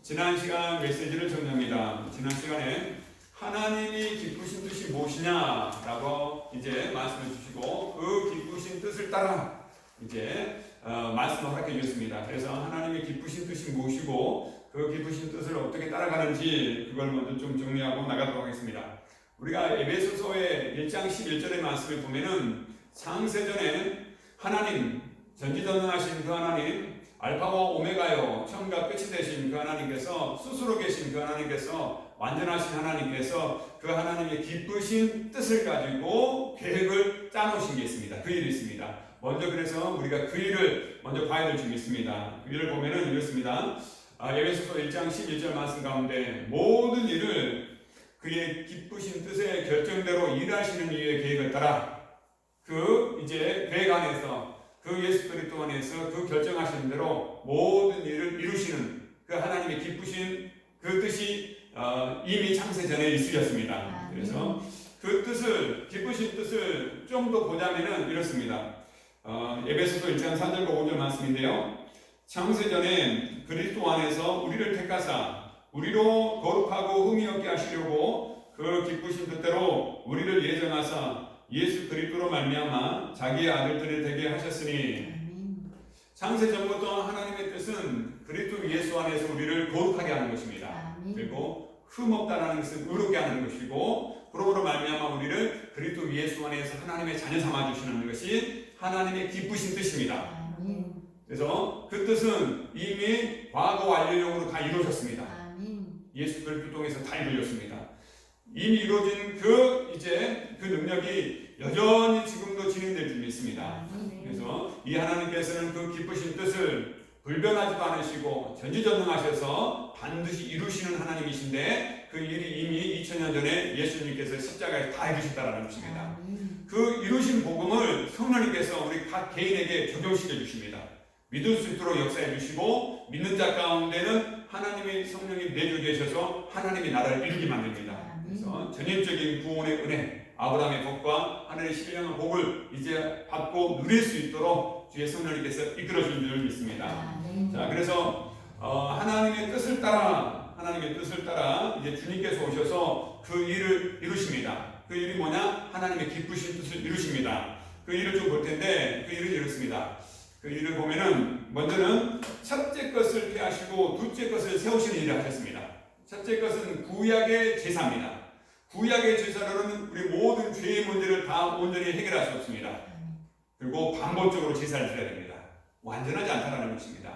지난 시간 메시지를 정리합니다. 지난 시간에 하나님이 기쁘신 뜻이 무엇이냐라고 이제 말씀을 주시고 그 기쁘신 뜻을 따라 이제 말씀을 허락해 주셨습니다. 그래서 하나님의 기쁘신 뜻이 무엇이고 그 기쁘신 뜻을 어떻게 따라가는지 그걸 먼저 좀 정리하고 나가도록 하겠습니다. 우리가 에베소서의 1장 11절의 말씀을 보면은 창세전에 하나님, 전지전능하신 그 하나님, 알파와 오메가요, 처음과 끝이 되신 그 하나님께서, 스스로 계신 그 하나님께서, 완전하신 하나님께서 그 하나님의 기쁘신 뜻을 가지고 계획을 짜놓으신 게 있습니다. 그 일이 있습니다. 먼저 그래서 우리가 그 일을 먼저 봐야 될 점이 있습니다. 그 일을 보면은 이렇습니다. 에베소서 1장 11절 말씀 가운데 모든 일을 그의 기쁘신 뜻의 결정대로 일하시는 이의 계획을 따라 그 이제 계획 안에서 그 예수 그리스도 안에서 그 결정하시는 대로 모든 일을 이루시는 그 하나님의 기쁘신 그 뜻이 이미 창세 전에 있으셨습니다. 그래서 그 뜻을, 기쁘신 뜻을 좀 더 보자면은 이렇습니다. 에베소서 1장 4절과 5절 말씀인데요. 창세 전에 그리스도 안에서 우리를 택하사 우리로 거룩하고 흠이 없게 하시려고 그 기쁘신 뜻대로 우리를 예정하사 예수 그리스도로 말미암아 자기의 아들들이 되게 하셨으니 창세 전부터 하나님의 뜻은 그리스도 예수 안에서 우리를 거룩하게 하는 것입니다. 그리고 흠 없다라는 것은 의롭게 하는 것이고 그러므로 말미암아 우리를 그리스도 예수 안에서 하나님의 자녀 삼아 주시는 것이 하나님의 기쁘신 뜻입니다. 그래서 그 뜻은 이미 과거 완료형으로 다 이루어졌습니다. 예수 그리스도 통해서 다 이루어졌습니다. 이미 이루어진 그 능력이 여전히 지금도 진행될 줄이 있습니다. 그래서 이 하나님께서는 그 기쁘신 뜻을 불변하지도 않으시고 전지전능하셔서 반드시 이루시는 하나님이신데 그 일이 이미 2000년 전에 예수님께서 십자가에서 다 이루셨다는 것입니다. 그 이루신 복음을 성령님께서 우리 각 개인에게 적용시켜 주십니다. 믿을 수 있도록 역사해 주시고 믿는 자 가운데는 하나님의 성령이 내주 계셔서 하나님의 나라를 이루게 만듭니다. 그래서 전인적인 구원의 은혜, 아브라함의 복과 하늘의 신령한 복을 이제 받고 누릴 수 있도록 주의 성령님께서 이끌어 준 줄 믿습니다. 자, 그래서 하나님의 뜻을 따라 이제 주님께서 오셔서 그 일을 이루십니다. 그 일이 뭐냐? 하나님의 기쁘신 뜻을 이루십니다. 그 일을 좀 볼 텐데 그 일은 이렇습니다. 그 일을 보면은 먼저는 첫째 것을 폐하시고 둘째 것을 세우시는 일을 하셨습니다. 첫째 것은 구약의 제사입니다. 구약의 제사로는 우리 모든 죄의 문제를 다 온전히 해결할 수 없습니다. 그리고 반복적으로 제사를 드려야 됩니다. 완전하지 않다는 것입니다.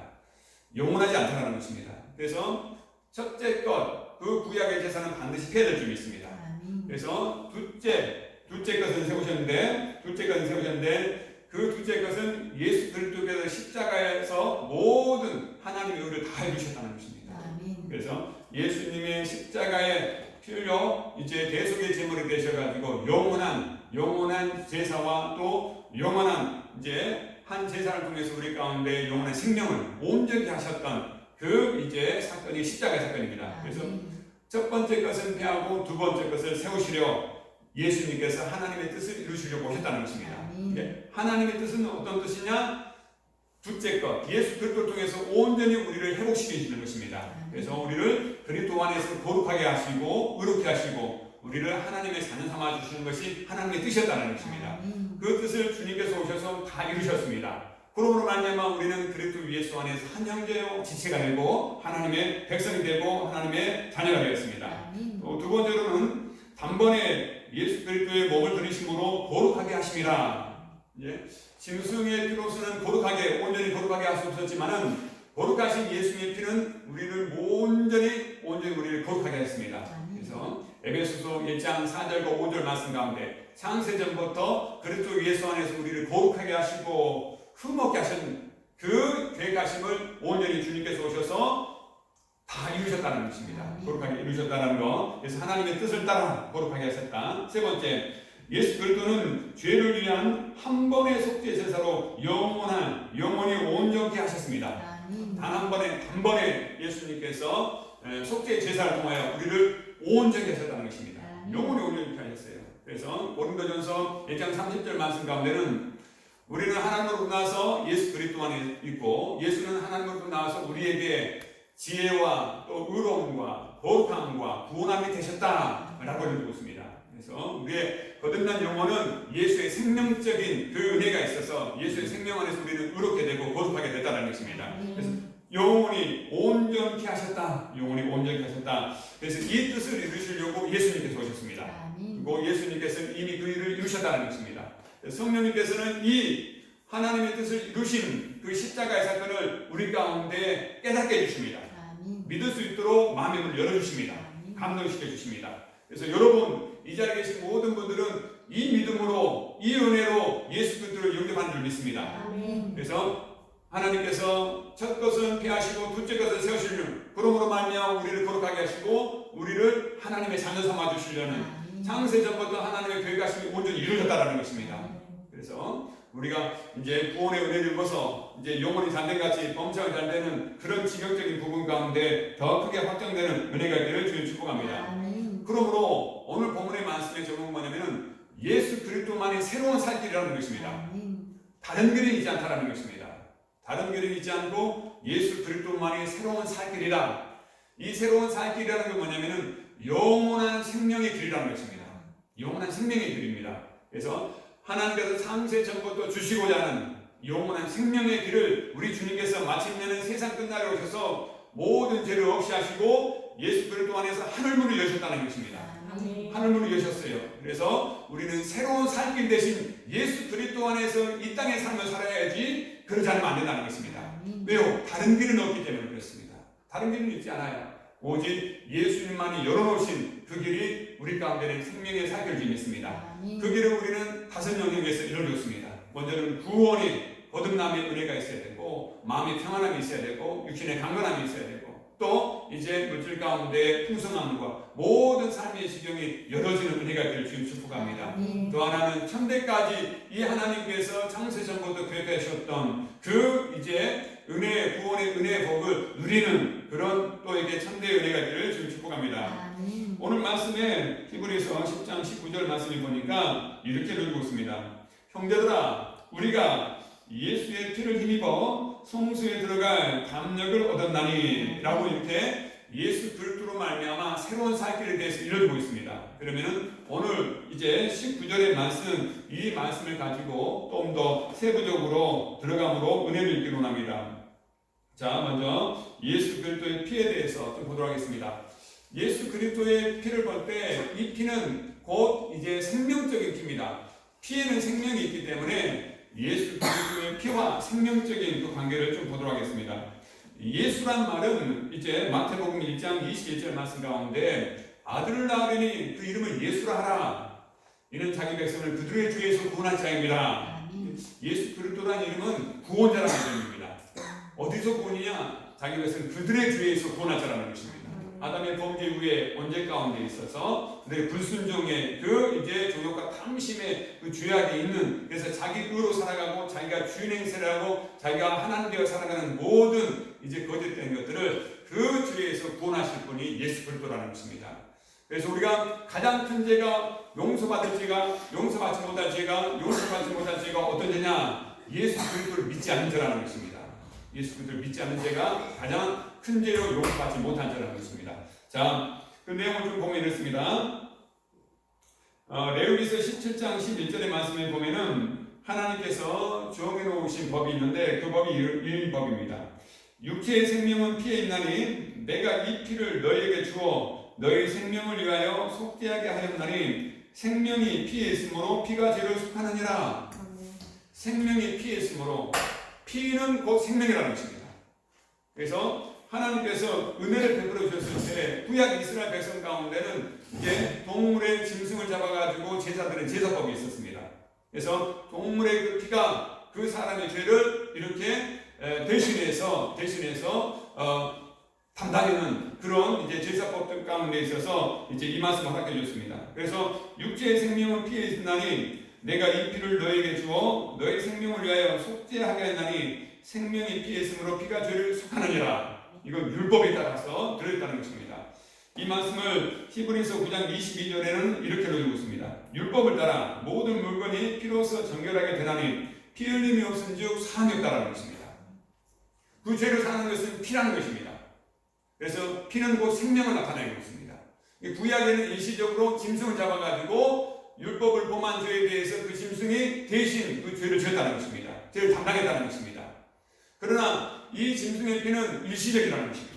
영원하지 않다는 것입니다. 그래서 첫째 것, 그 구약의 제사는 반드시 해야 될 점이 있습니다. 그래서 둘째 것은 세우셨는데 그 둘째 것은 예수 그리스도께서 십자가에서 모든 하나님의 의를 다 이루셨다는 것입니다. 그래서 예수님의 십자가의 피 흘려 이제 대속의 제물이 되셔가지고 영원한 제사와 또 영원한 이제 한 제사를 통해서 우리 가운데 영원한 생명을 온전히 하셨던 그 이제 사건이 십자가의 사건입니다. 그래서 첫 번째 것은 폐하고 두 번째 것을 세우시려 예수님께서 하나님의 뜻을 이루시려고 오셨다는 것입니다. 하나님의 뜻은 어떤 뜻이냐? 둘째 것, 예수 그리스도를 통해서 온전히 우리를 회복시키시는 것입니다. 그래서 우리를 그리스도 안에서 거룩하게 하시고 의롭게 하시고 우리를 하나님의 자녀 삼아 주시는 것이 하나님의 뜻이었다는 것입니다. 그 뜻을 주님께서 오셔서 다 이루셨습니다. 그러므로 말미암아 우리는 그리스도 예수 안에서 한 형제요 지체가 되고 하나님의 백성이 되고 하나님의 자녀가 되었습니다. 또 두 번째로는 단번에 예수 그리스도의 몸을 들이심으로 거룩하게 하심이라. 짐승의 피로서는 온전히 거룩하게 할 수 없었지만은 거룩하신 예수의 피는 우리를 온전히 우리를 거룩하게 했습니다. 그래서 에베소서 1장 4절과 5절 말씀 가운데 창세전부터 그리스도 예수 안에서 우리를 거룩하게 하시고 흠없게 하신 그 계획하심을 온전히 주님께서 오셔서 다 이루셨다는 것입니다. 거룩하게 이루셨다는 것. 그래서 하나님의 뜻을 따라 거룩하게 하셨다. 세 번째, 예수 그리스도는 죄를 위한 한 번의 속죄 제사로 영원히 온전히 하셨습니다. 단 한 번에 예수님께서 속죄 제사를 통하여 우리를 온전히 하셨다는 것입니다. 영원히 온전히 하셨어요. 그래서 고린도전서 1장 30절 말씀 가운데는 우리는 하나님으로부터 나와서 예수 그리스도 안에 있고 예수는 하나님으로부터 나와서 우리에게 지혜와 또 의로움과 거룩함과 구원함이 되셨다라고 읽고 있습니다. 그래서 우리의 거듭난 영혼은 예수의 생명적인 그 은혜가 있어서 예수의 생명 안에서 우리는 의롭게 되고 거룩하게 됐다는 것입니다. 그래서 영혼이 온전케 하셨다. 영혼이 온전케 하셨다. 그래서 이 뜻을 이루시려고 예수님께서 오셨습니다. 그리고 예수님께서는 이미 그 일을 이루셨다는 것입니다. 성령님께서는 이 하나님의 뜻을 이루신 그 십자가의 사건을 우리 가운데 깨닫게 해주십니다. 믿을 수 있도록 마음의 문을 열어주십니다. 감동시켜 주십니다. 그래서 여러분, 이 자리에 계신 모든 분들은 이 믿음으로, 이 은혜로 예수 그리스도를 영접하는 줄 믿습니다. 그래서 하나님께서 첫 것은 피하시고 둘째 것은 세우시려는, 그러므로 말미암아 우리를 거룩하게 하시고 우리를 하나님의 자녀 삼아 주시려는 창세 전부터 하나님의 계획하심이 온전히 이루어졌다는 것입니다. 그래서 우리가 이제 구원의 은혜를 입어서 이제 영혼이 잔대같이 범사가 잘 되는 그런 지경적인 부분 가운데 더 크게 확장되는 은혜가 있기를 주님 축복합니다. 그러므로 오늘 본문의 말씀의 제목은 뭐냐면은 예수 그리스도만의 새로운 살 길이라는 것입니다. 다른 길이 있지 않다라는 것입니다. 다른 길이 있지 않고 예수 그리스도만의 새로운 살 길이다. 이 새로운 살 길이라는 건 뭐냐면은 영원한 생명의 길이라는 것입니다. 영원한 생명의 길입니다. 그래서 하나님께서 창세 전부터 주시고자 하는 영원한 생명의 길을 우리 주님께서 마침내는 세상 끝날에 오셔서 모든 죄를 없이 하시고 예수 그리스도 안에서 하늘문을 여셨다는 것입니다. 하늘문을 여셨어요. 그래서 우리는 새로운 살길 대신 예수 그리스도 안에서 이 땅의 삶을 살아야지 그러지 않으면 안 된다는 것입니다. 왜요? 다른 길은 없기 때문에 그렇습니다. 다른 길은 있지 않아요. 오직 예수님만이 열어놓으신 그 길이 우리 가운데는 생명의 살길을 지녔습니다. 그 길을 우리는 다섯 영역에서 이루어졌습니다. 먼저는 구원이 거듭남의 은혜가 있어야 되고, 마음의 평안함이 있어야 되고, 육신의 강건함이 있어야 되고, 또 이제 물질 가운데 풍성함과 모든 삶의 지경이 열어지는 은혜가 있기를 주님 축복합니다. 또 하나는 천대까지 이 하나님께서 창세 전부터 계획하셨던 그 이제 은혜, 구원의 은혜의 복을 누리는 그런 또 이게 천대의 은혜가 있기를 주님 축복합니다. 오늘 말씀에 히브리서 10장 19절 말씀을 보니까 이렇게 읽고 있습니다. 형제들아, 우리가 예수의 피를 힘입어 성소에 들어갈 담력을 얻었나니 라고 이렇게 예수 그리스도로 말미암아 새로운 살 길에 대해서 이루어지고 있습니다. 그러면은 오늘 이제 19절의 말씀, 이 말씀을 가지고 좀 더 세부적으로 들어감으로 은혜를 읽기로 합니다. 자, 먼저 예수 그리스도의 피에 대해서 좀 보도록 하겠습니다. 예수 그리스도의 피를 볼 때 이 피는 곧 이제 생명적인 피입니다. 피에는 생명이 있기 때문에 예수 그리스도의 피와 생명적인 그 관계를 좀 보도록 하겠습니다. 예수란 말은 이제 마태복음 1장 21절 말씀 가운데 아들을 낳으려니 그 이름을 예수라 하라. 이는 자기 백성을 그들의 죄에서 구원할 자입니다. 예수 그리스도라는 이름은 구원자라는 이름입니다. 어디서 구원이냐? 자기 백성을 그들의 죄에서 구원할 자라는 것입니다. 아담의 범죄 후에 원죄 가운데 있어서 그들의 불순종의 그 이제 종욕과 탐심의 그 죄악이 있는, 그래서 자기 의로 살아가고 자기가 주인 행세를 하고 자기가 하나님 되어 살아가는 모든 이제 거짓된 것들을 그 죄에서 구원하실 분이 예수 그리스도라는 것입니다. 그래서 우리가 가장 큰 죄가 용서받을 죄가, 용서받지 못할 죄가, 용서받지 못할 죄가 어떤 죄냐? 예수 그리스도를 믿지 않는 죄라는 것입니다. 예수 그리스도를 믿지 않는 죄가 가장 큰 죄로 용서받지 못한 죄라는 것입니다. 자, 그 내용을 좀 보면 이렇습니다. 레위기서 17장 11절의 말씀에 보면은 하나님께서 정해놓으신 법이 있는데 그 법이 이 법입니다. 육체의 생명은 피에 있나니 내가 이 피를 너희에게 주어 너희 생명을 위하여 속죄하게 하였나니 생명이 피에 있으므로 피가 죄를 속하느니라. 생명이 피에 있으므로, 피는 곧 생명이라는 것입니다. 그래서 하나님께서 은혜를 베풀어 주셨을 때 구약 이스라엘 백성 가운데는 이제 동물의 짐승을 잡아가지고 제사드리는 제사법이 있었습니다. 그래서 동물의 그 피가 그 사람의 죄를 이렇게 대신해서 담당하는 그런 이제 제사법 가운데 있어서 이제 이 말씀을 허락해 줬습니다. 그래서 육체의 생명은 피에 있나니 내가 이 피를 너에게 주어 너의 생명을 위하여 속죄하게 하나니 생명이 피에 있으므로 피가 죄를 속하느니라. 이건 율법에 따라서 들어있다는 것입니다. 이 말씀을 히브리서 9장 22절에는 이렇게 읽고 있습니다. 율법을 따라 모든 물건이 피로서 정결하게 되나니 피 흘림이 없은즉 사함이 없다라는 것입니다. 그 죄를 사는 것은 피라는 것입니다. 그래서 피는 곧 생명을 나타내고 있습니다. 구약에는 일시적으로 짐승을 잡아가지고 율법을 범한 죄에 대해서 그 짐승이 대신 그 죄를 졌다는 것입니다. 죄를 담당했다는 것입니다. 그러나 이 짐승의 피는 일시적이라는 것입니다.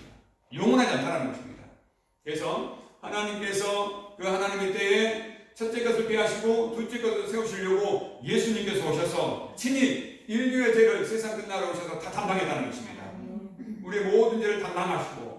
영원하지 않다는 것입니다. 그래서 하나님께서 그 하나님의 때에 첫째 것을 피하시고 둘째 것을 세우시려고 예수님께서 오셔서 친히 인류의 죄를 세상 끝나러 오셔서 다 담당했다는 것입니다. 우리의 모든 죄를 담당하시고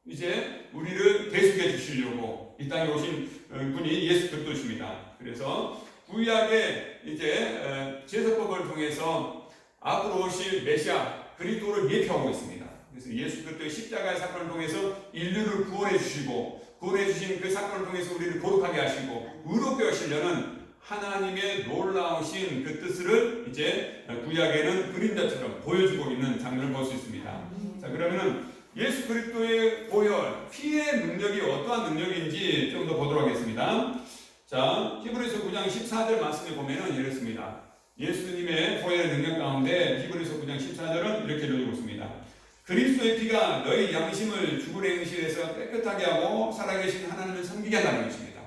이제 우리를 대속해 주시려고 이 땅에 오신 분이 예수 그리스도십니다. 그래서 구약의 이제 제사법을 통해서 앞으로 오실 메시아 그리스도를 예표하고 있습니다. 그래서 예수 그리스도의 십자가의 사건을 통해서 인류를 구원해 주시고 구원해 주신 그 사건을 통해서 우리를 거룩하게 하시고 의롭게 하시려는 하나님의 놀라우신 그 뜻을 이제 구약에는 그림자처럼 보여주고 있는 장면을 볼 수 있습니다. 자, 그러면은 예수 그리스도의 보혈, 피의 능력이 어떠한 능력인지 좀 더 보도록 하겠습니다. 자, 히브리서 9장 14절 말씀에 보면은 이렇습니다. 예수님의 보혈의 능력 가운데 히브리서 9장 14절은 이렇게 읽어주고 있습니다. 그리스도의 피가 너희 양심을 죽을 행실에서 깨끗하게 하고 살아계신 하나님을 섬기게 한다는 것입니다.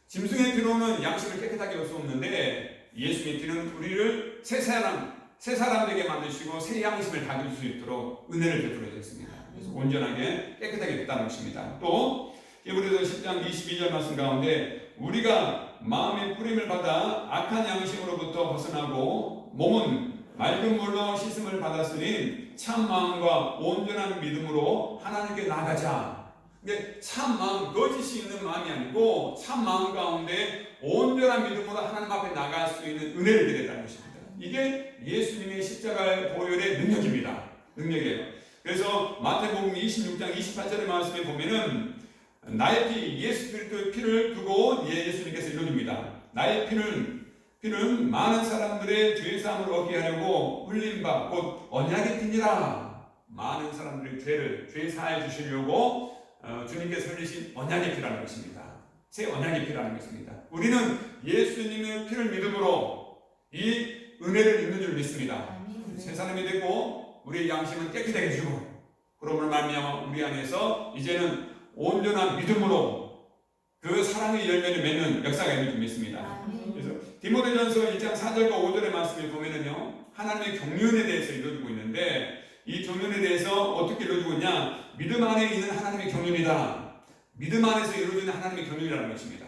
짐승의 피로는 양심을 깨끗하게 할 수 없는데 예수의 피는 우리를 새 사람 되게 만드시고 새 양심을 가질 수 있도록 은혜를 베풀어 주셨습니다. 그래서 온전하게 깨끗하게 됐다는 것입니다. 또 히브리서 10장 22절 말씀 가운데 우리가 마음의 뿌림을 받아 악한 양심으로부터 벗어나고 몸은 맑은 물로 씻음을 받았으니 참 마음과 온전한 믿음으로 하나님께 나가자. 근데 참 마음, 거짓이 있는 마음이 아니고 참 마음 가운데 온전한 믿음으로 하나님 앞에 나갈 수 있는 은혜를 드렸다는 것입니다. 이게 예수님의 십자가의 보혈의 능력입니다. 능력이에요. 그래서 마태복음 26장 28절의 말씀에 보면은 나의 피, 예수 그리스도의 피를 두고 예수님께서 이루어줍니다. 나의 피는 많은 사람들의 죄사함을 얻게 하려고 흘린 바 곧 언약의 피니라. 많은 사람들의 죄 사해 주시려고 주님께서 흘리신 언약의 피라는 것입니다. 새 언약의 피라는 것입니다. 우리는 예수님의 피를 믿음으로 이 은혜를 입는 줄 믿습니다. 새 사람이 되고 우리의 양심은 깨끗하게 해주고 그러므로 말미암아 우리 안에서 이제는 온전한 믿음으로 그 사랑의 열매를 맺는 역사가 있는 줄 믿습니다. 그래서 디모데전서 1장 4절과 5절의 말씀을 보면은요 하나님의 경륜에 대해서 이루어지고 있는데 이 경륜에 대해서 어떻게 이루어지고 있냐? 믿음 안에 있는 하나님의 경륜이다. 믿음 안에서 이루어지는 하나님의 경륜이라는 것입니다.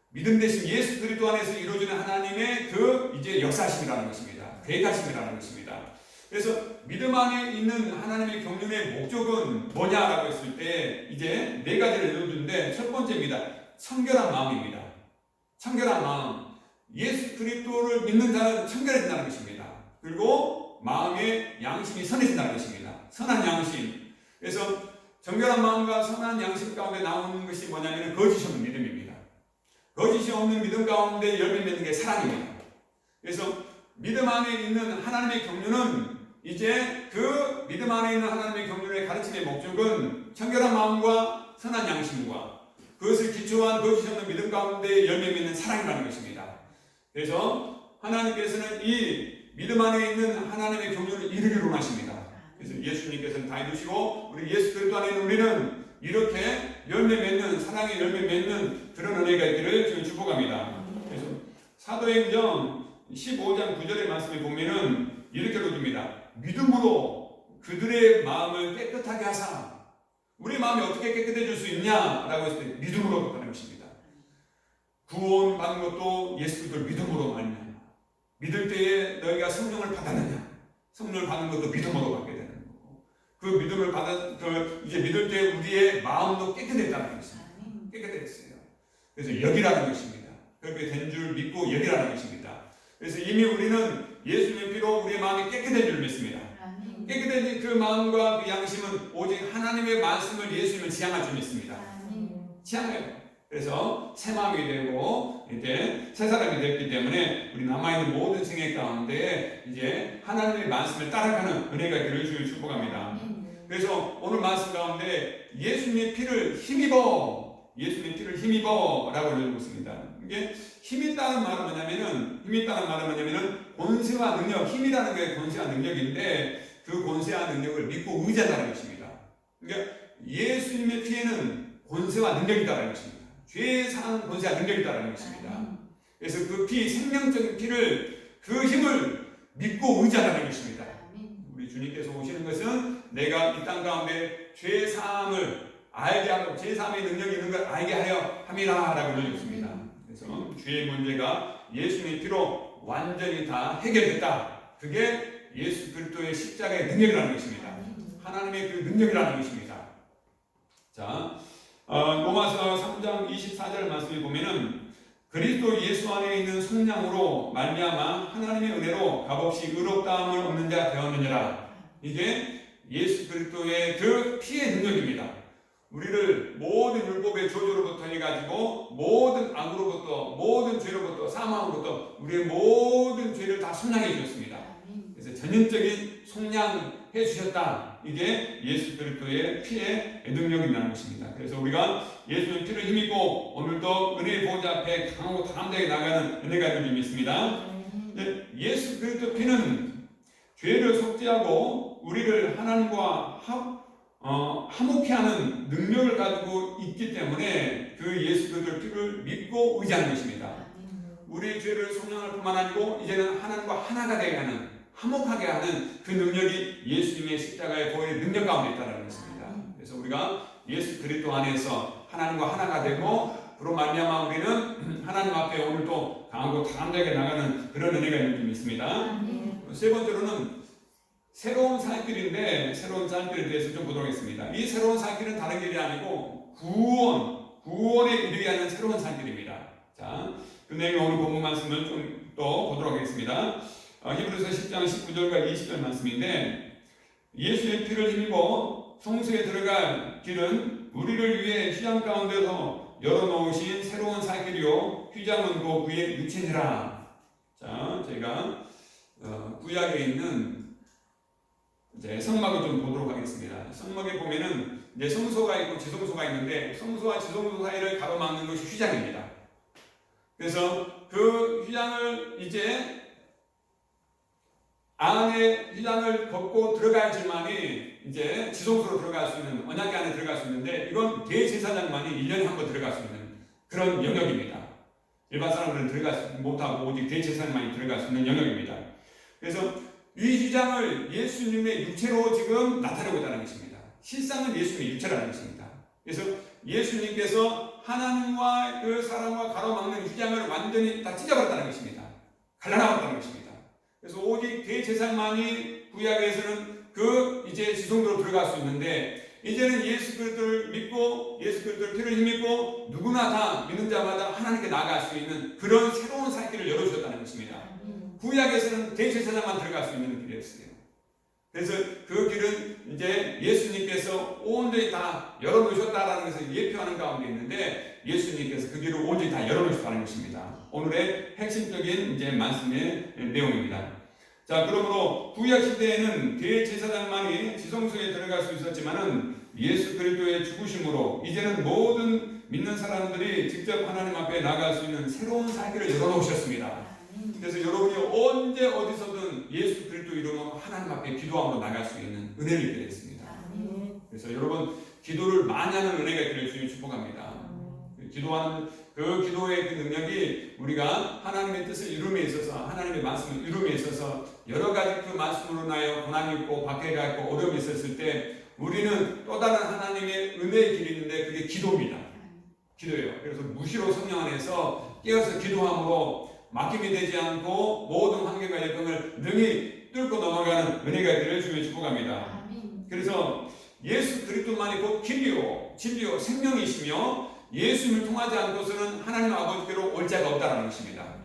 믿음 대신 예수 그리스도 안에서 이루어지는 하나님의 그 이제 역사심이라는 것입니다. 계획하심이라는 것입니다. 그래서 믿음 안에 있는 하나님의 경륜의 목적은 뭐냐라고 했을 때 이제 네 가지를 이루어주는데 첫 번째입니다. 청결한 마음입니다. 청결한 마음. 예수 그리스도를 믿는 자는 청결해진다는 것입니다. 그리고 마음의 양심이 선해진다는 것입니다. 선한 양심. 그래서 정결한 마음과 선한 양심 가운데 나오는 것이 뭐냐면 거짓이 없는 믿음입니다. 거짓이 없는 믿음 가운데 열매 맺는 게 사랑입니다. 그래서 믿음 안에 있는 하나님의 경륜은 이제 그 믿음 안에 있는 하나님의 경륜의 가르침의 목적은 청결한 마음과 선한 양심과 그것을 기초한 거짓이 없는 믿음 가운데 열매 맺는 사랑이라는 것입니다. 그래서 하나님께서는 이 믿음 안에 있는 하나님의 경륜을 이루기를 원하십니다. 그래서 예수님께서는 다 이루시고 우리 예수 그리스도 안에 있는 우리는 이렇게 열매 맺는 사랑의 열매 맺는 그런 은혜가 있기를 지금 축복합니다. 그래서 사도행전 15장 9절의 말씀에 보면은 이렇게 읽어줍니다. 믿음으로 그들의 마음을 깨끗하게 하사. 우리 마음이 어떻게 깨끗해질 수 있냐라고 했을 때 믿음으로 하는 것입니다. 구원 받는 것도 예수 그리스도를 믿음으로 말미암아. 믿을 때에 너희가 성령을 받았느냐? 성령을 받는 것도 믿음으로 받게 되는 거고, 그 믿음을 이제 믿을 때 우리의 마음도 깨끗했다는 것입니다. 깨끗했어요. 그래서 여기라는 것입니다. 그렇게 된 줄 믿고 여기라는 것입니다. 그래서 이미 우리는 예수님의 피로 우리의 마음이 깨끗해진 줄 믿습니다. 깨끗해진 그 마음과 그 양심은 오직 하나님의 말씀을 예수님을 지향할 줄 믿습니다. 지향해요. 그래서 새 마음이 되고 이제 새 사람이 됐기 때문에 우리 남아있는 모든 생애 가운데 이제 하나님의 말씀을 따라가는 은혜가 있기를 주를 축복합니다. 그래서 오늘 말씀 가운데 예수님의 피를 힘입어 라고 읽고 있습니다. 이게 힘있다는 말은 뭐냐면은 권세와 능력, 힘이라는 게 권세와 능력인데 그 권세와 능력을 믿고 의지한다는 것입니다. 그러니까 예수님의 피에는 권세와 능력이 있다는 것입니다. 죄 사하는 권세와 능력이 있다는 것입니다. 그래서 그 피, 생명적인 피를, 그 힘을 믿고 의지하라는 것입니다. 우리 주님께서 오시는 것은 내가 이 땅 가운데 죄 사함을 알게 하고 죄 사함의 능력이 있는 걸 알게 하려 함이라라고 읽었습니다. 그래서 죄의 문제가 예수님의 피로 완전히 다 해결됐다. 그게 예수 그리스도의 십자가의 능력이라는 것입니다. 하나님의 그 능력이라는 것입니다. 자, 로마서 3장 24절 말씀에 보면은 그리스도 예수 안에 있는 속량으로 말미암아 하나님의 은혜로 값없이 의롭다함을 얻는 자 되었느니라. 이게 예수 그리스도의 그 피의 능력입니다. 우리를 모든 율법의 조조로부터 해가지고 모든 악으로부터 모든 죄로부터 사망으로부터 우리의 모든 죄를 다 속량해 주셨습니다. 그래서 전인적인 속량해 주셨다. 이게 예수 그리스도의 피의 능력이라는 것입니다. 그래서 우리가 예수의 피를 힘입고 오늘도 은혜의 보좌 앞에 강하고 담대하게 나가는 은혜가 되길 믿습니다. 예수 그리스도 피는 죄를 속죄하고 우리를 하나님과 화목케 하는 능력을 가지고 있기 때문에 그 예수 그리스도의 피를 믿고 의지하는 것입니다. 우리 죄를 속량할 뿐만 아니고 이제는 하나님과 하나가 되게 하는, 화목하게 하는 그 능력이 예수님의 십자가의 보혈의 능력 가운데 있다는 것입니다. 그래서 우리가 예수 그리스도 안에서 하나님과 하나가 되고 그로 말미암아 우리는 하나님 앞에 오늘도 강하고 담대하게 나가는 그런 은혜가 있는 줄 믿습니다. 세 번째로는 새로운 살길인데 새로운 살길에 대해서 좀 보도록 하겠습니다. 이 새로운 살길은 다른 길이 아니고 구원에 이르게 하는 새로운 살길입니다. 자, 그 내용 오늘 본문 말씀을 좀 또 보도록 하겠습니다. 히브리서 10장 19절과 20절 말씀인데 예수의 피를 힘입어 성소에 들어갈 길은 우리를 위해 휘장 가운데서 열어놓으신 새로운 살길이요 휘장은 그 위에 육체니라. 자, 제가 구약에 있는 이제 성막을 좀 보도록 하겠습니다. 성막에 보면은 이제 성소가 있고 지성소가 있는데 성소와 지성소 사이를 가로막는 것이 휘장입니다. 그래서 그 휘장을 이제 안에 휘장을 걷고 들어가야지만이 이제 지성소로 들어갈 수 있는, 언약궤 안에 들어갈 수 있는데 이건 대제사장만이 1년에 한 번 들어갈 수 있는 그런 영역입니다. 일반 사람들은 들어가지 못하고 오직 대제사장만이 들어갈 수 있는 영역입니다. 그래서 이 휘장을 예수님의 육체로 지금 나타내고 있다는 것입니다. 실상은 예수님의 육체라는 것입니다. 그래서 예수님께서 하나님과 그 사람과 가로막는 휘장을 완전히 다 찢어버렸다는 것입니다. 갈라나왔다는 것입니다. 그래서 오직 대제사장만이 구약에서는 그 이제 지성소로 들어갈 수 있는데 이제는 예수 그리스도를 믿고 예수 그리스도를 피를 힘입고 누구나 다 믿는 자마다 하나님께 나아갈 수 있는 그런 새로운 살길을 열어주셨다는 것입니다. 구약에서는 대제사장만 들어갈 수 있는 길이었어요. 그래서 그 길은 이제 예수님께서 온전히 다 열어놓으셨다라는 것을 예표하는 가운데 있는데 예수님께서 그 길을 온전히 다 열어놓으셨다는 것입니다. 오늘의 핵심적인 이제 말씀의 내용입니다. 자, 그러므로 구약 시대에는 대제사장만이 지성소에 들어갈 수 있었지만은 예수 그리스도의 죽으심으로 이제는 모든 믿는 사람들이 직접 하나님 앞에 나갈 수 있는 새로운 살길을 열어놓으셨습니다. 그래서 여러분이 언제 어디서든 예수 그리스도 이름으로 하나님 앞에 기도함으로 나갈 수 있는 은혜를 입게 됐습니다. 그래서 여러분 기도를 많이 하는 은혜가 있기를 주님 축복합니다. 기도하는 그 기도의 그 능력이 우리가 하나님의 뜻을 이룸에 있어서 하나님의 말씀을 이룸에 있어서 여러 가지 그 말씀으로 인하여 고난이 있고 박해가 있고 어려움이 있었을 때 우리는 또 다른 하나님의 은혜의 길이 있는데 그게 기도입니다. 기도예요. 그래서 무시로 성령 안에서 깨어서 기도함으로 막힘이 되지 않고 모든 환경과 여건을 능히 뚫고 넘어가는 은혜가 있기를 주님 축복합니다. 그래서 예수 그리스도만이 곧 길이요 진리요 생명이시며 예수님을 통하지 않고서는 하나님 아버지께로 올 자가 없다는 것입니다.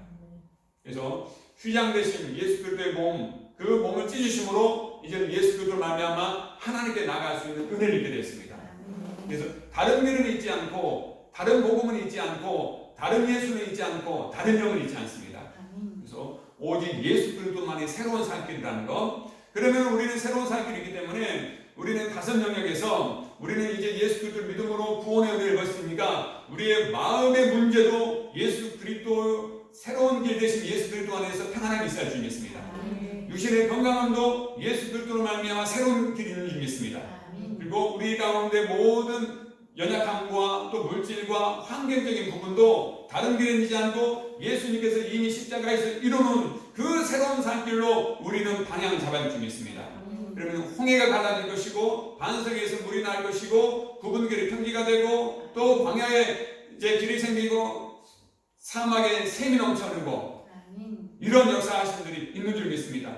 그래서 휘장 대신 예수 그리스도의 몸, 그 몸을 찢으심으로 이제는 예수 그리스도를 말미암아 하나님께 나갈 수 있는 은혜를 입게 됐습니다. 그래서 다른 길은 있지 않고 다른 복음은 있지 않고 다른 예수는 있지 않고 다른 영은 있지 않습니다. 그래서 오직 예수 그리스도만이 새로운 살길이라는 것. 그러면 우리는 새로운 살길이기 때문에 우리는 다섯 영역에서 우리는 이제 예수 그리스도를 믿음으로 구원의 은혜를 받습니까? 우리의 마음의 문제도 예수 그리스도 새로운 길 대신 예수 그리스도 안에서 평안함이 있어야 줄 믿습니다. 육신의 건강함도 예수 그리스도로 말미암아 새로운 길이 있는 줄 믿습니다. 그리고 우리 가운데 모든 연약함과 또 물질과 환경적인 부분도 다른 길에 지지 않고 예수님께서 이미 십자가에서 이루는 그 새로운 산길로 우리는 방향을 잡아야 줄 있습니다. 그러면 홍해가 갈라질 것이고 반석에서 물이 날 것이고 굽은 길이 평지가 되고 또 광야에 이제 길이 생기고 사막에 샘이 넘쳐흐르고 이런 역사하심들이 있는 줄 믿습니다.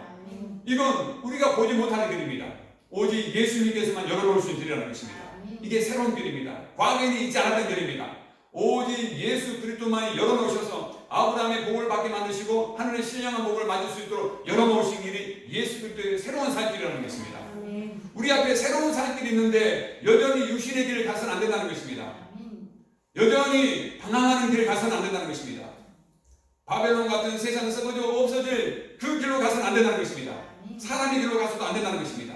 이건 우리가 보지 못하는 길입니다. 오직 예수님께서만 열어놓을 수 있는 길이라는 것입니다. 이게 새로운 길입니다. 과거에는 있지 않았던 길입니다. 오직 예수 그리스도만이 열어놓으셔서 아브라함의 복을 받게 만드시고 하늘의 신령한 복을 맞을 수 있도록 열어놓으신 길이 예수 그리스도의 새로운 살길이라는 것입니다. 우리 앞에 새로운 살길이 있는데 여전히 육신의 길을 가서는 안 된다는 것입니다. 여전히 방황하는 길을 가서는 안 된다는 것입니다. 바벨론 같은 세상 썩어져 없어질 그 길로 가서는 안 된다는 것입니다. 사람의 길로 가서도 안 된다는 것입니다.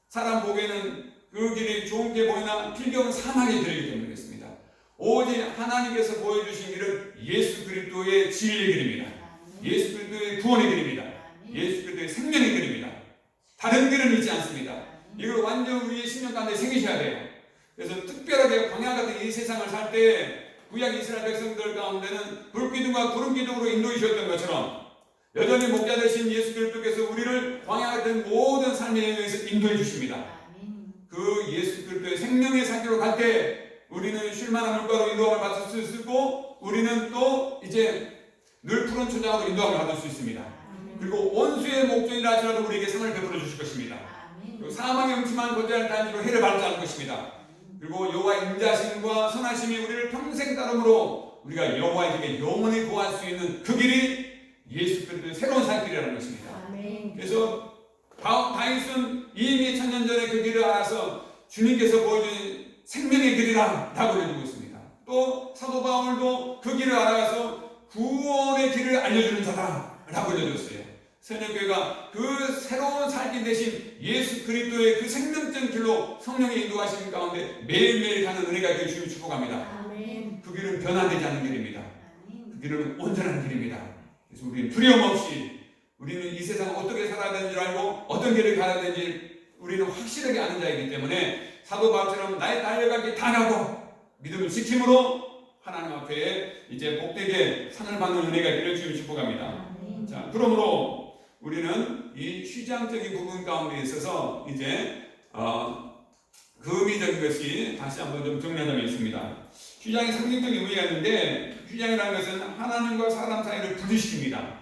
사람 보기에는 그 길이 좋은 게 보이나 필경은 사망의 길이기 때문에 그렇습니다. 오직 하나님께서 보여주신 길은 예수 그리스도의 진리의 길입니다. 예수 그리스도의 구원의 길입니다. 예수 그리스도의 생명의 길입니다. 다른 길은 있지 않습니다. 이걸 완전 우리의 신령 가운데 새기셔야 돼요. 그래서 특별하게 광야 같은 이 세상을 살 때 구약 이스라엘 백성들 가운데는 불기둥과 구름기둥으로 인도해 주셨던 것처럼 여전히 목자 되신 예수 그리스도께서 우리를 광야 같은 모든 삶의 여행에서 인도해 주십니다. 그 예수 그리스도의 생명의 산길로 갈 때 우리는 쉴만한 물가로 인도함을 받을 수 있고 우리는 또 이제 늘 푸른 초장으로 인도함을 받을 수 있습니다. 그리고 원수의 목전이라 할지라도 우리에게 상을 베풀어 주실 것입니다. 그리고 사망의 음침한 고대한 단지로 해를 받지 않을 것입니다. 그리고 여호와의 인자심과 선하심이 우리를 평생 따름으로 우리가 여호와에게 영원히 구할 수 있는 그 길이 예수 그리스도의 새로운 살길이라는 것입니다. 그래서 다윗은 이미 천년 전에 그 길을 알아서 주님께서 보여준 생명의 길이라 라고 해주고 있습니다. 또 사도 바울도 그 길을 알아서 구원의 길을 알려주는 자다 라고 알려줬어요. 새벽교회가 그 새로운 살길 대신 예수 그리스도의 그 생명적 길로 성령의 인도하시는 가운데 매일매일 가는 은혜가 있게 주시면 축복합니다. 그 길은 변화되지 않는 길입니다. 그 길은 온전한 길입니다. 그래서 우리는 두려움 없이 우리는 이 세상을 어떻게 살아야 되는지 알고 어떤 길을 가야 되는지 우리는 확실하게 아는 자이기 때문에 사도 바울처럼 나의 달려갈 길 다 가고 믿음을 지킴으로 하나님 앞에 이제 복되게 상을 받는 은혜가 있기를 주님 축복합니다. 자, 그러므로 우리는 이 휘장적인 부분 가운데 있어서 이제 의미적인 것이 다시 한번 좀 정리하자면 있습니다. 휘장이 상징적인 의미가 있는데 휘장이라는 것은 하나님과 사람 사이를 분리시킵니다.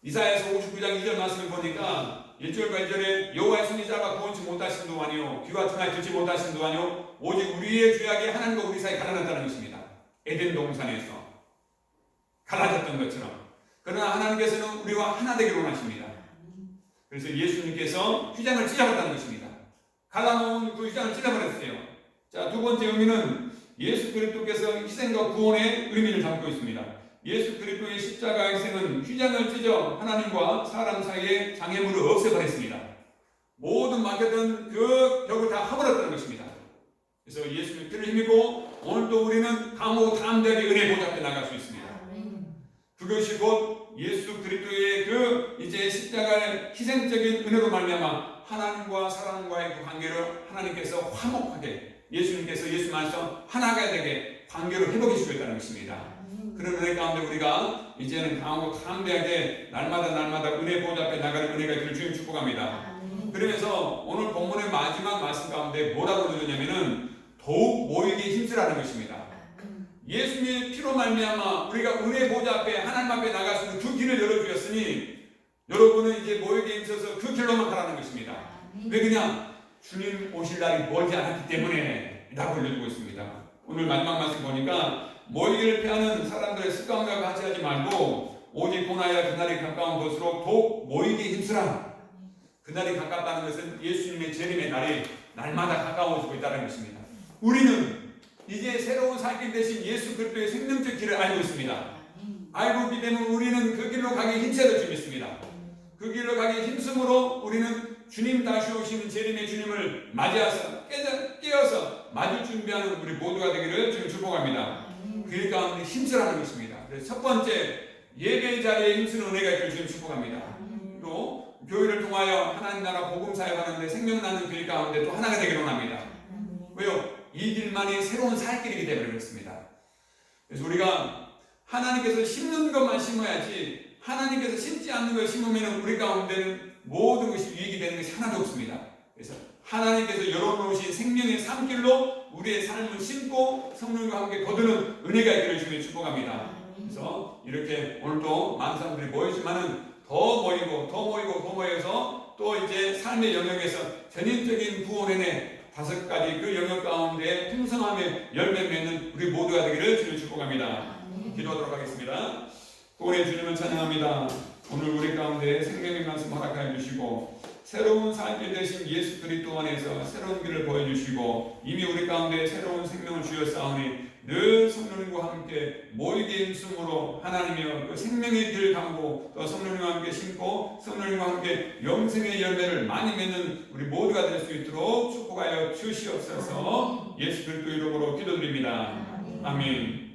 이사야서 59장 2절 말씀을 보니까 1절과 2절에 여호와의 손이 짧아 구원치 못하신 동안이요 귀가 트나 듣지 못하신 동안이요 오직 우리의 죄악이 하나님과 우리 사이에 갈라졌다는 것입니다. 에덴 동산에서 갈라졌던 것처럼 그러나 하나님께서는 우리와 하나 되기를 원하십니다. 그래서 예수님께서 휘장을 찢어버렸다는 것입니다. 갈라놓은 그 휘장을 찢어버렸어요. 자, 두 번째 의미는 예수 그리스도께서 희생과 구원의 의미를 담고 있습니다. 예수 그리스도의 십자가 희생은 휘장을 찢어 하나님과 사람 사이의 장애물을 없애버렸습니다. 모든 막혔던 그 벽을 다 허물었다는 것입니다. 그래서 예수님의 피를 힘입고 오늘도 우리는 강하고 담대하게 은혜 보좌 앞에 나갈 수 있습니다. 그것이 곧 예수 그리스도의 그 이제 십자가의 희생적인 은혜로 말미암아 하나님과 사람과의 그 관계를 하나님께서 화목하게 예수님께서 예수 안에서 하나가 되게 관계를 회복해 주겠다는 것입니다. 그런 은혜 가운데 우리가 이제는 강하고 담대하게 날마다 은혜 보좌 앞에 나가는 은혜가 있기를 주님 축복합니다. 그러면서 오늘 본문의 마지막 말씀 가운데 뭐라고 들으냐면은 더욱 모이게 힘쓰라는 것입니다. 예수님의 피로 말미암아 우리가 은혜 보좌 앞에 하나님 앞에 나갈 수 있는 그 길을 열어주셨으니 여러분은 이제 모이게 힘써서 그 길로만 가라는 것입니다. 왜 그냥 주님 오실 날이 멀지 않았기 때문에 라고 알려주고 있습니다. 오늘 마지막 말씀 보니까 모이기를 피하는 사람들의 습관과 같이 하지 말고 오직 고나야 그날이 가까운 것으로 더욱 모이게 힘쓰라. 그날이 가깝다는 것은 예수님의 재림의 날이 날마다 가까워지고 있다는 것입니다. 우리는 이제 새로운 살길 대신 예수 그리스도의 생명적 길을 알고 있습니다. 알고 있기 때문에 우리는 그 길로 가기 힘써야 줄 믿습니다. 그 길로 가기 힘쓰므로 우리는 주님 다시 오시는 재림의 주님을 맞이해서 깨어서 맞을 준비하는 우리 모두가 되기를 주님 축복합니다. 그 길 가운데 힘쓰라는 것입니다. 그래서 첫 번째 예배의 자리에 힘쓰는 은혜가 있기를 주님 축복합니다. 또 교회를 통하여 하나님 나라 복음 사역하는데 생명나는 길 가운데 또 하나가 되기를 원합니다. 길만이 새로운 살 길이기 때문에 그렇습니다. 그래서 우리가 하나님께서 심는 것만 심어야지 하나님께서 심지 않는 걸 심으면 우리 가운데는 모든 것이 유익이 되는 것이 하나도 없습니다. 그래서 하나님께서 열어놓으신 생명의 산길로 우리의 삶을 심고 성령과 함께 거두는 은혜가 있기를 주님의 축복합니다. 그래서 이렇게 오늘도 많은 사람들이 모이지만은 더 모여서 또 이제 삶의 영역에서 전인적인 구원의 5가지 그 영역 가운데 풍성함의 열매 맺는 우리 모두가 되기를 주님 축복합니다. 기도하도록 하겠습니다. 구원의 주님을 찬양합니다. 오늘 우리 가운데 생명의 말씀 허락하여 주시고 새로운 삶이 되신 예수 그리스도 안에서 새로운 길을 보여주시고 이미 우리 가운데 새로운 생명을 주셨사오니 늘 성령님과 함께 모이게 힘쓰므로 하나님이여 그 생명의 길을 가고 또 성령님과 함께 심고 성령님과 함께 영생의 열매를 많이 맺는 우리 모두가 될 수 있도록 축복하여 주시옵소서. 예수 그리스도 이름으로 기도드립니다. 아멘.